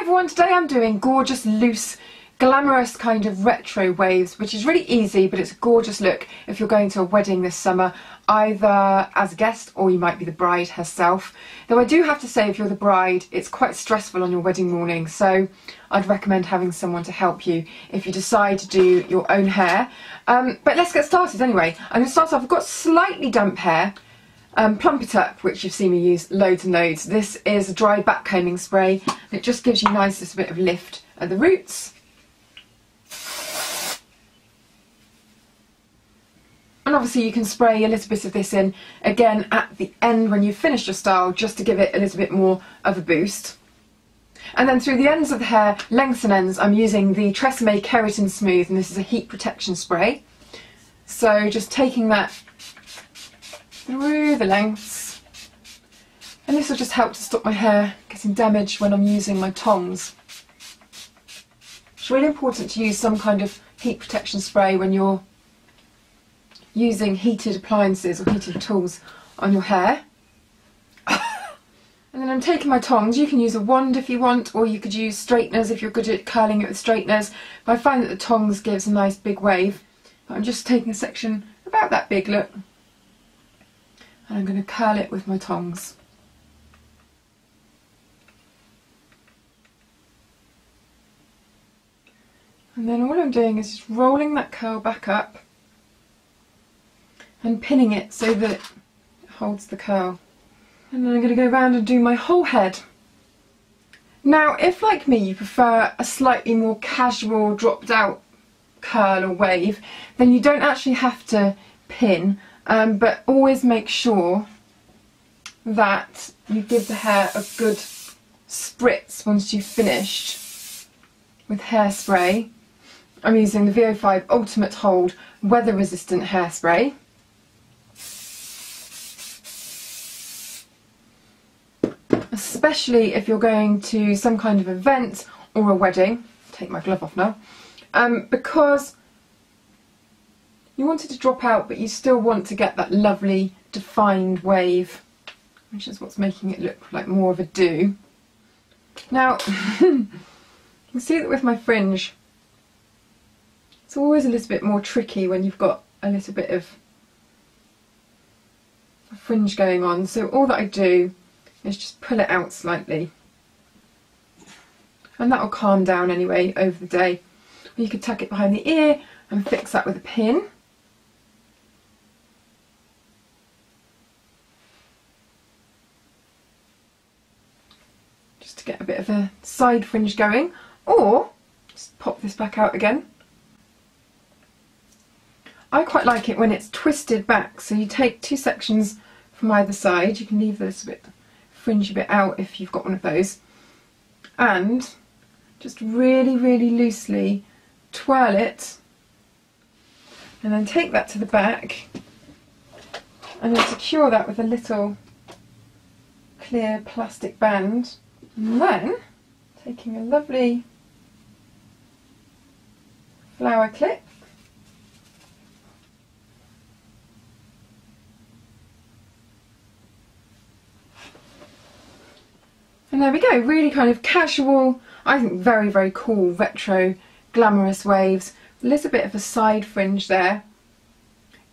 everyone, today I'm doing gorgeous, loose, glamorous kind of retro waves, which is really easy, but it's a gorgeous look if you're going to a wedding this summer, either as a guest or you might be the bride herself. Though I do have to say, if you're the bride, it's quite stressful on your wedding morning, so I'd recommend having someone to help you if you decide to do your own hair. But let's get started anyway. I'm going to start off, I've got slightly damp hair. Plump It Up, which you've seen me use loads and loads. This is a dry backcombing spray. It just gives you nice little bit of lift at the roots. And obviously you can spray a little bit of this in again at the end when you've finished your style, just to give it a little bit more of a boost. And then through the ends of the hair, lengths and ends, I'm using the TRESemmé Keratin Smooth, and this is a heat protection spray. So just taking that through the lengths, and this will just help to stop my hair getting damaged when I'm using my tongs. It's really important to use some kind of heat protection spray when you're using heated appliances or heated tools on your hair. And then I'm taking my tongs. You can use a wand if you want, or you could use straighteners if you're good at curling it with straighteners, but I find that the tongs gives a nice big wave. But I'm just taking a section about that big, look, and I'm going to curl it with my tongs. And then all I'm doing is just rolling that curl back up and pinning it so that it holds the curl. And then I'm going to go around and do my whole head. Now, if like me you prefer a slightly more casual dropped out curl or wave, then you don't actually have to pin. But always make sure that you give the hair a good spritz once you've finished with hairspray. I'm using the VO5 Ultimate Hold weather resistant hairspray. Especially if you're going to some kind of event or a wedding. Take my glove off now. Because you want it to drop out, but you still want to get that lovely defined wave, which is what's making it look like more of a do. Now, you can see that with my fringe, it's always a little bit more tricky when you've got a little bit of a fringe going on. So all that I do is just pull it out slightly, and that will calm down anyway over the day. Or you could tuck it behind the ear and fix that with a pin. To get a bit of a side fringe going, or just pop this back out again. I quite like it when it's twisted back, so you take two sections from either side. You can leave this bit fringy bit out if you've got one of those, and just really loosely twirl it, and then take that to the back and then secure that with a little clear plastic band. And then, taking a lovely flower clip, and there we go, really kind of casual, I think very cool, retro, glamorous waves. A little bit of a side fringe there,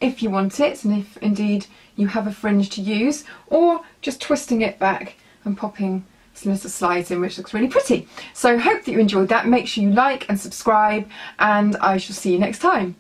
if you want it, and if indeed you have a fringe to use, or just twisting it back and popping some little slides in, which looks really pretty. So hope that you enjoyed that. Make sure you like and subscribe, and I shall see you next time.